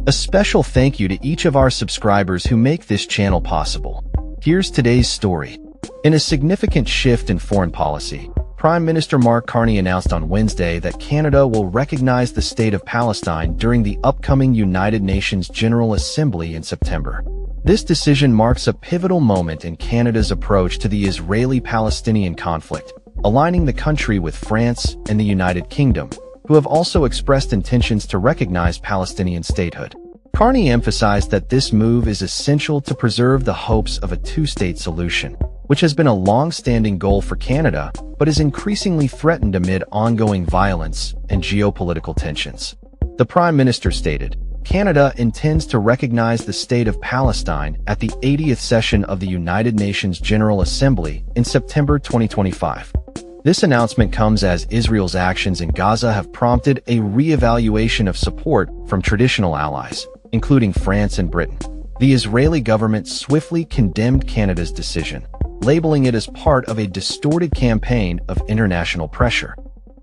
A special thank you to each of our subscribers who make this channel possible. Here's today's story. In a significant shift in foreign policy, Prime Minister Mark Carney announced on Wednesday that Canada will recognize the State of Palestine during the upcoming United Nations General Assembly in September. This decision marks a pivotal moment in Canada's approach to the Israeli-Palestinian conflict, aligning the country with France and the United Kingdom, who have also expressed intentions to recognize Palestinian statehood. Carney emphasized that this move is essential to preserve the hopes of a two-state solution, which has been a long-standing goal for Canada but is increasingly threatened amid ongoing violence and geopolitical tensions. The Prime Minister stated, "Canada intends to recognize the State of Palestine at the 80th session of the United Nations General Assembly in September 2025. This announcement comes as Israel's actions in Gaza have prompted a re-evaluation of support from traditional allies, including France and Britain. The Israeli government swiftly condemned Canada's decision, labeling it as part of a distorted campaign of international pressure.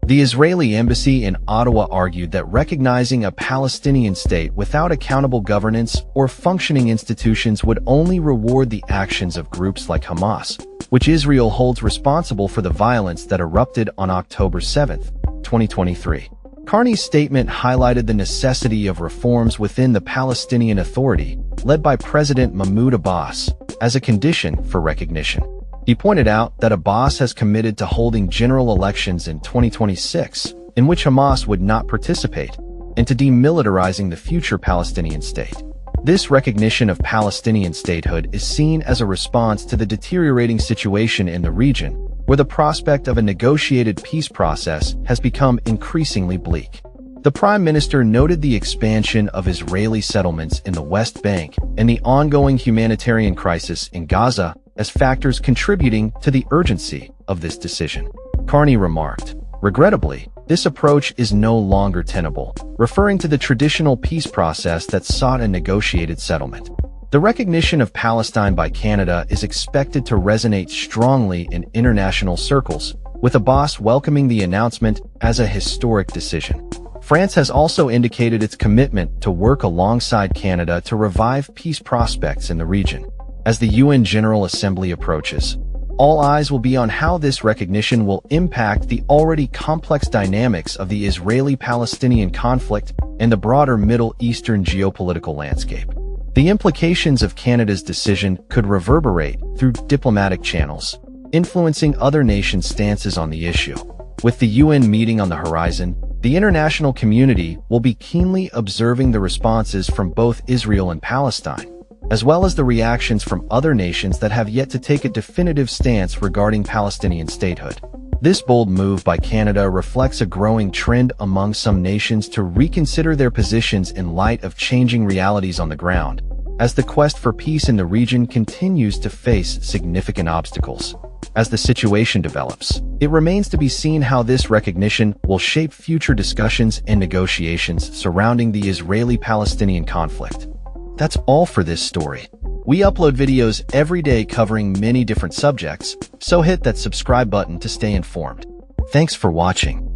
The Israeli embassy in Ottawa argued that recognizing a Palestinian state without accountable governance or functioning institutions would only reward the actions of groups like Hamas, which Israel holds responsible for the violence that erupted on October 7, 2023. Carney's statement highlighted the necessity of reforms within the Palestinian Authority, led by President Mahmoud Abbas, as a condition for recognition. He pointed out that Abbas has committed to holding general elections in 2026, in which Hamas would not participate, and to demilitarizing the future Palestinian state. This recognition of Palestinian statehood is seen as a response to the deteriorating situation in the region, where the prospect of a negotiated peace process has become increasingly bleak. The Prime Minister noted the expansion of Israeli settlements in the West Bank and the ongoing humanitarian crisis in Gaza as factors contributing to the urgency of this decision. Carney remarked, "Regrettably, this approach is no longer tenable," referring to the traditional peace process that sought a negotiated settlement. The recognition of Palestine by Canada is expected to resonate strongly in international circles, with Abbas welcoming the announcement as a historic decision. France has also indicated its commitment to work alongside Canada to revive peace prospects in the region. As the UN General Assembly approaches, all eyes will be on how this recognition will impact the already complex dynamics of the Israeli-Palestinian conflict and the broader Middle Eastern geopolitical landscape. The implications of Canada's decision could reverberate through diplomatic channels, influencing other nations' stances on the issue. With the UN meeting on the horizon, the international community will be keenly observing the responses from both Israel and Palestine, as well as the reactions from other nations that have yet to take a definitive stance regarding Palestinian statehood. This bold move by Canada reflects a growing trend among some nations to reconsider their positions in light of changing realities on the ground, as the quest for peace in the region continues to face significant obstacles. As the situation develops, it remains to be seen how this recognition will shape future discussions and negotiations surrounding the Israeli-Palestinian conflict. That's all for this story. We upload videos every day covering many different subjects, so hit that subscribe button to stay informed. Thanks for watching.